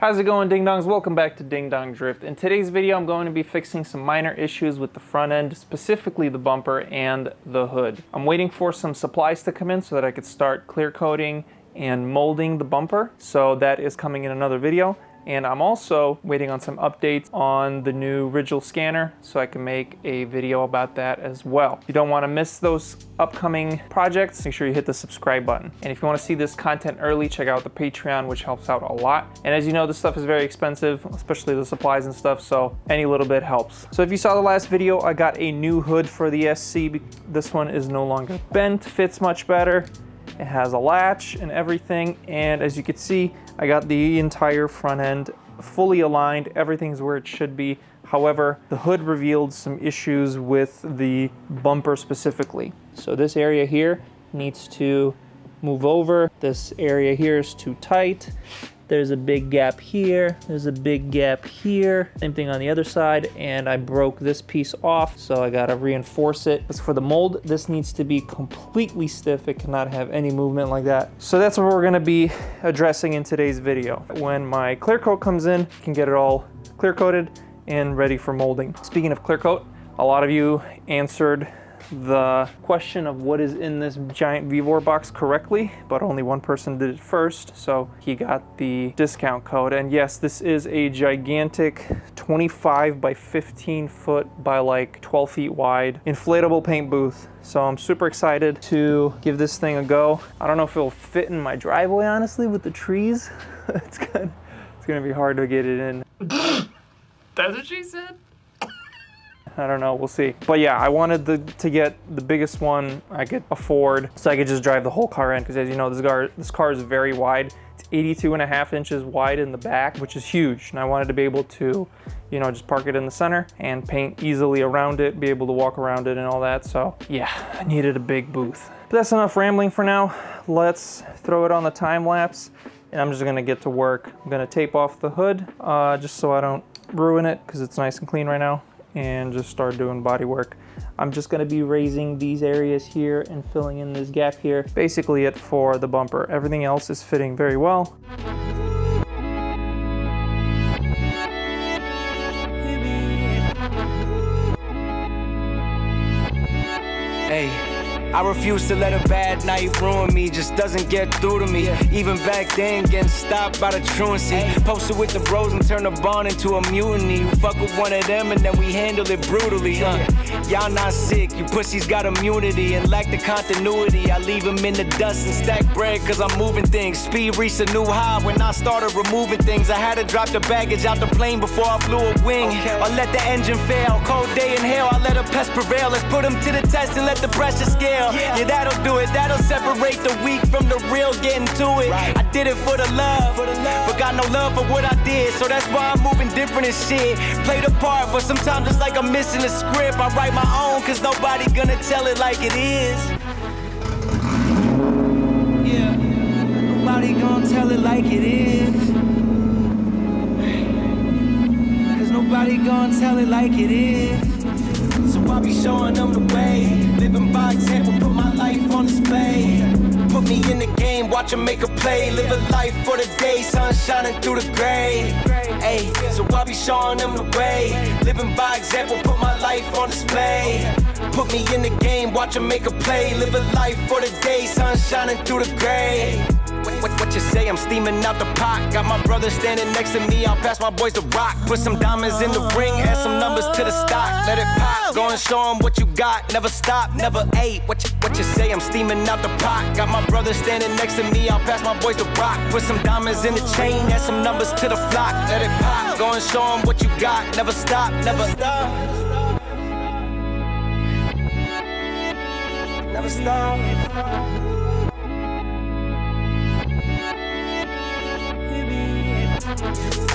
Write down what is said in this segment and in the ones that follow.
How's it going, Ding Dongs? Welcome back to Ding Dong Drift. In today's video, I'm going to be fixing some minor issues with the front end, specifically the bumper and the hood. I'm waiting for some supplies to come in so that I could start clear coating and molding the bumper. So that is coming in another video. And I'm also waiting on some updates on the new Rigil scanner so I can make a video about that as well. If you don't want to miss those upcoming projects, make sure you hit the subscribe button. And if you want to see this content early, check out the Patreon, which helps out a lot. And as you know, this stuff is very expensive, especially the supplies and stuff, so any little bit helps. So if you saw the last video, I got a new hood for the SC. This one is no longer bent, fits much better. It has a latch and everything, and as you can see, I got the entire front end fully aligned. Everything's where it should be. However, the hood revealed some issues with the bumper specifically. So this area here needs to move over. This area here is too tight. There's a big gap here. There's a big gap here. Same thing on the other side, and I broke this piece off, so I gotta reinforce it. As for the mold, this needs to be completely stiff. It cannot have any movement like that. So that's what we're gonna be addressing in today's video. When my clear coat comes in, I can get it all clear coated and ready for molding. Speaking of clear coat, a lot of you answered the question of what is in this giant VEVOR box correctly, but only one person did it first, so he got the discount code. And yes, this is a gigantic 25 by 15 foot by like 12 feet wide inflatable paint booth. So I'm super excited to give this thing a go. I don't know if it'll fit in my driveway, honestly, with the trees. It's gonna be hard to get it in. That's what she said? I don't know, we'll see. But yeah, I wanted to get the biggest one I could afford so I could just drive the whole car in, because as you know, this car is very wide. It's 82.5 inches wide in the back, which is huge. And I wanted to be able to, you know, just park it in the center and paint easily around it, be able to walk around it and all that. So yeah, I needed a big booth. But that's enough rambling for now. Let's throw it on the time lapse, and I'm just gonna get to work. I'm gonna tape off the hood just so I don't ruin it, because it's nice and clean right now, and just start doing body work. I'm just gonna be raising these areas here and filling in this gap here. Basically it for the bumper. Everything else is fitting very well. Hey, I refuse to let a bad night ruin me, just doesn't get through to me. Even back then, getting stopped by the truancy. Posted with the bros and turn the bond into a mutiny. We fuck with one of them and then we handle it brutally, Y'all not sick, you pussies got immunity and lack the continuity. I leave them in the dust and stack bread cause I'm moving things. Speed reached a new high when I started removing things. I had to drop the baggage out the plane before I flew a wing. I let the engine fail, cold day in hell, I let a pest prevail. Let's put them to the test and let the pressure scale. Yeah, that'll do it, that'll separate the weak from the real, getting to it. I did it for the love, but got no love for what I did. So that's why I'm moving different and shit. Play the part, but sometimes it's like I'm missing a script. I write my own, cause nobody gonna tell it like it is. Yeah, nobody gonna tell it like it is. Cause nobody gonna tell it like it is. So I'll be showing them the way. Living by example, put my life on display. Put me in the game, watch them make a play. Live a life for the day, sun shining through the gray. Hey, so I'll be showing them the way. Living by example, put my life on display. Put me in the game, watch them make a play. Live a life for the day, sun shining through the gray. What you say? I'm steaming out the pot. Got my brother standing next to me. I'll pass my boys the rock. Put some diamonds in the ring, add some numbers to the stock. Let it pop. Go and show them what you got. Never stop, never ate. What you say? I'm steaming out the pot. Got my brother standing next to me. I'll pass my boys the rock. Put some diamonds in the chain, add some numbers to the flock. Let it pop. Go and show them what you got. Never stop, never stop. Never stop.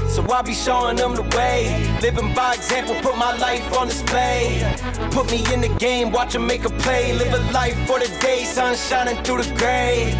So I'll be showing them the way. Living by example, put my life on display. Put me in the game, watch them make a play. Live a life for the day, sun shining through the gray.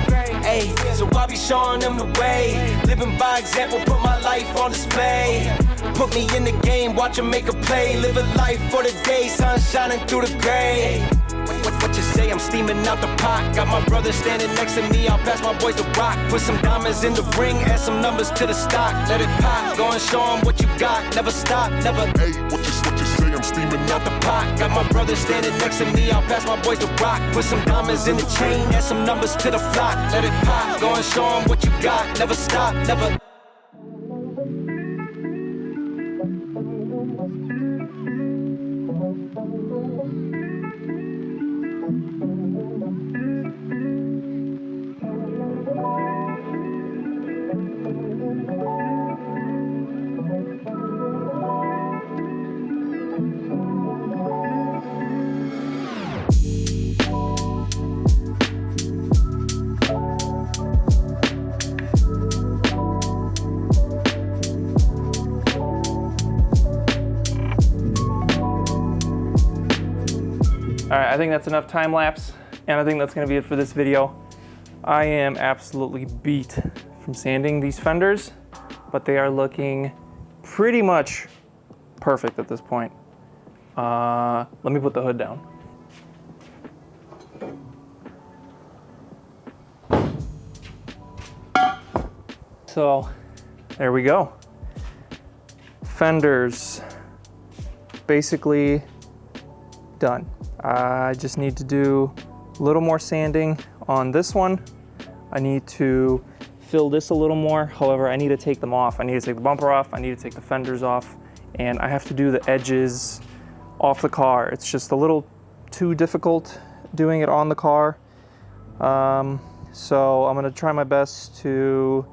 Hey, so I'll be showing them the way. Living by example, put my life on display. Put me in the game, watch them make a play. Live a life for the day, sun shining through the gray. What you say, I'm steaming out the pot. Got my brother standing next to me, I'll pass my boys the rock. Put some diamonds in the ring, add some numbers to the stock. Let it pop, go and show them what you got. Never stop, never. Hey, what you say, I'm steaming out the pot. Got my brother standing next to me, I'll pass my boys the rock. Put some diamonds in the chain, add some numbers to the flock. Let it pop, go and show them what you got. Never stop, never. All right, I think that's enough time lapse, and I think that's gonna be it for this video. I am absolutely beat from sanding these fenders, but they are looking pretty much perfect at this point. Let me put the hood down. So, there we go. Fenders, basically done. I just need to do a little more sanding on this one. I need to fill this a little more. However, I need to take them off. I need to take the bumper off. I need to take the fenders off. And I have to do the edges off the car. It's just a little too difficult doing it on the car. So I'm gonna try my best to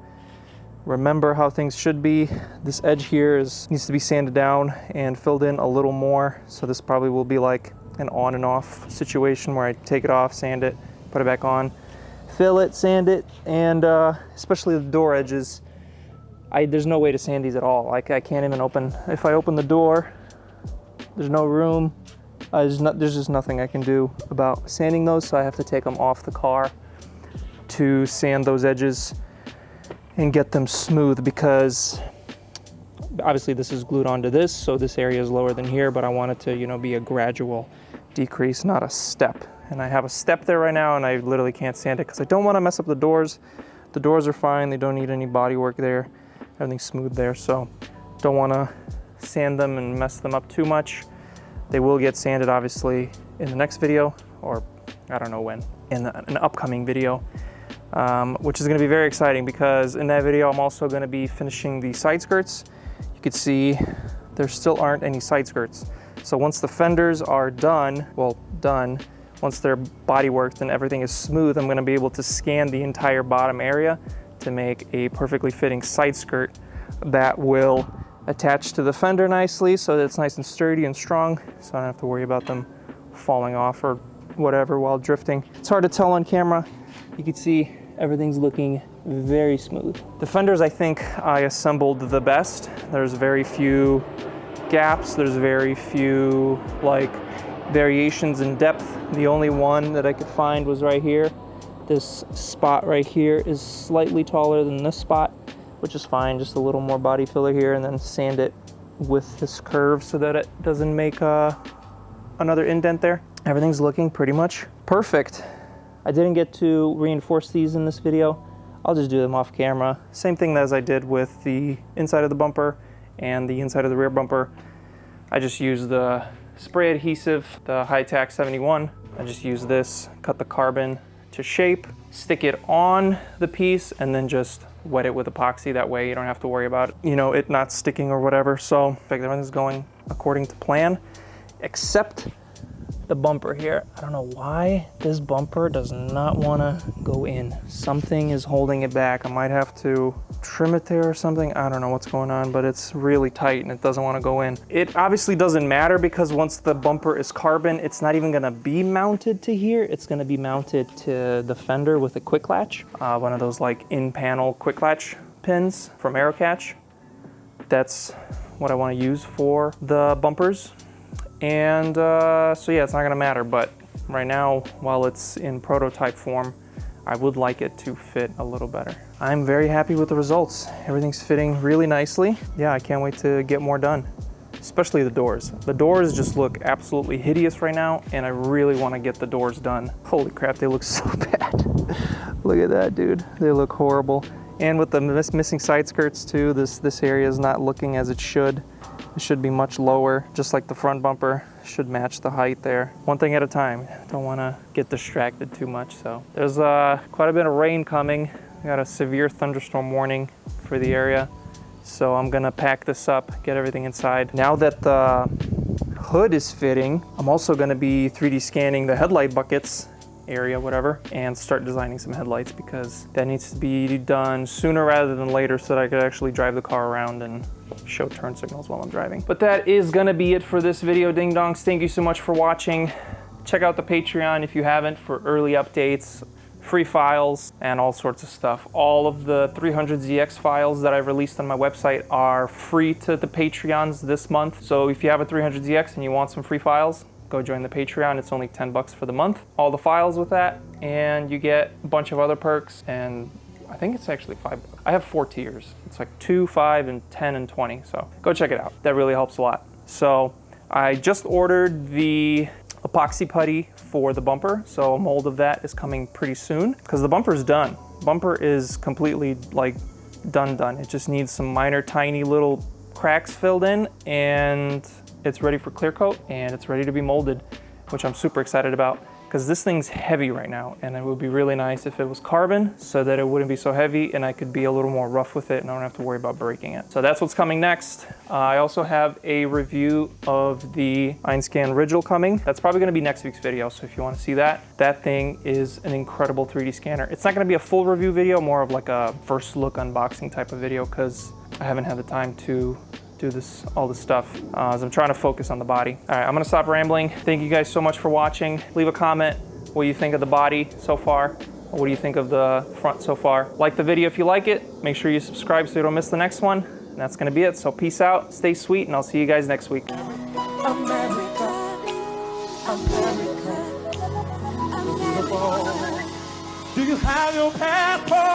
remember how things should be. This edge here needs to be sanded down and filled in a little more. So this probably will be like an on and off situation where I take it off, sand it, put it back on, fill it, sand it, and especially the door edges, there's no way to sand these at all. Like I can't even open, if I open the door, there's no room. There's just nothing I can do about sanding those, so I have to take them off the car to sand those edges and get them smooth, because obviously this is glued onto this, so this area is lower than here, but I want it to, you know, be a gradual decrease, not a step. And I have a step there right now, and I literally can't sand it because I don't want to mess up the doors. The doors are fine, they don't need any body work there. Everything's smooth there, so don't want to sand them and mess them up too much. They will get sanded obviously in the next video, or I don't know when, in an upcoming video, which is going to be very exciting, because in that video I'm also going to be finishing the side skirts. You can see there still aren't any side skirts. So once the fenders are done, once they're body worked and everything is smooth, I'm going to be able to scan the entire bottom area to make a perfectly fitting side skirt that will attach to the fender nicely, so that it's nice and sturdy and strong, so I don't have to worry about them falling off or whatever while drifting. It's hard to tell on camera. You can see everything's looking very smooth. The fenders, I think I assembled the best. There's very few gaps. There's very few like variations in depth. The only one that I could find was right here. This spot right here is slightly taller than this spot, which is fine. Just a little more body filler here, and then sand it with this curve so that it doesn't make another indent there. Everything's looking pretty much perfect. I didn't get to reinforce these in this video. I'll just do them off camera. Same thing as I did with the inside of the bumper and the inside of the rear bumper. I just used the spray adhesive, the High-Tack 71. I just use this, cut the carbon to shape, stick it on the piece, and then just wet it with epoxy. That way you don't have to worry about it, you know, it not sticking or whatever. So in fact, everything's going according to plan, except the bumper here. I don't know why this bumper does not want to go in. Something is holding it back. I might have to trim it there or something. I don't know what's going on, but it's really tight and it doesn't want to go in. It obviously doesn't matter, because once the bumper is carbon, it's not even going to be mounted to here. It's going to be mounted to the fender with a quick latch, one of those like in-panel quick latch pins from Aerocatch. That's what I want to use for the bumpers. And so yeah, it's not gonna matter, but right now, while it's in prototype form, I would like it to fit a little better. I'm very happy with the results. Everything's fitting really nicely. Yeah, I can't wait to get more done. especially the doors. The doors just look absolutely hideous right now, and I really want to get the doors done. Holy crap, they look so bad. Look at that, dude. They look horrible. And with the missing side skirts too, this area is not looking as it should. It should be much lower, just like the front bumper. Should match the height there. One thing at a time. Don't want to get distracted too much. So there's quite a bit of rain coming. We got a severe thunderstorm warning for the area. So I'm gonna pack this up, get everything inside. Now that the hood is fitting, I'm also gonna be 3D scanning the headlight buckets area, whatever, and start designing some headlights because that needs to be done sooner rather than later so that I could actually drive the car around and show turn signals while I'm driving. But that is gonna be it for this video, ding dongs. Thank you so much for watching. Check out the Patreon if you haven't for early updates, free files, and all sorts of stuff. All of the 300ZX files that I've released on my website are free to the Patreons this month. So if you have a 300ZX and you want some free files, go join the Patreon. It's only 10 bucks for the month. All the files with that, and you get a bunch of other perks, and I think it's actually $5. I have 4 tiers. It's like 2, 5, and 10, and 20. So go check it out. That really helps a lot. So I just ordered the epoxy putty for the bumper, so a mold of that is coming pretty soon because the bumper is done. Bumper is completely like done. It just needs some minor tiny little cracks filled in, and it's ready for clear coat, and it's ready to be molded, which I'm super excited about because this thing's heavy right now, and it would be really nice if it was carbon so that it wouldn't be so heavy and I could be a little more rough with it and I don't have to worry about breaking it. So that's what's coming next. I also have a review of the Einscan Rigil coming. That's probably gonna be next week's video, so if you wanna see that, that thing is an incredible 3D scanner. It's not gonna be a full review video, more of like a first look unboxing type of video because I haven't had the time to do all this stuff as I'm trying to focus on the body. All right, I'm gonna stop rambling. Thank you guys so much for watching. Leave a comment what you think of the body so far. What do you think of the front so far? Like the video if you like it. Make sure you subscribe so you don't miss the next one. And that's gonna be it. So peace out, stay sweet, and I'll see you guys next week. America, America. Do you have your passport?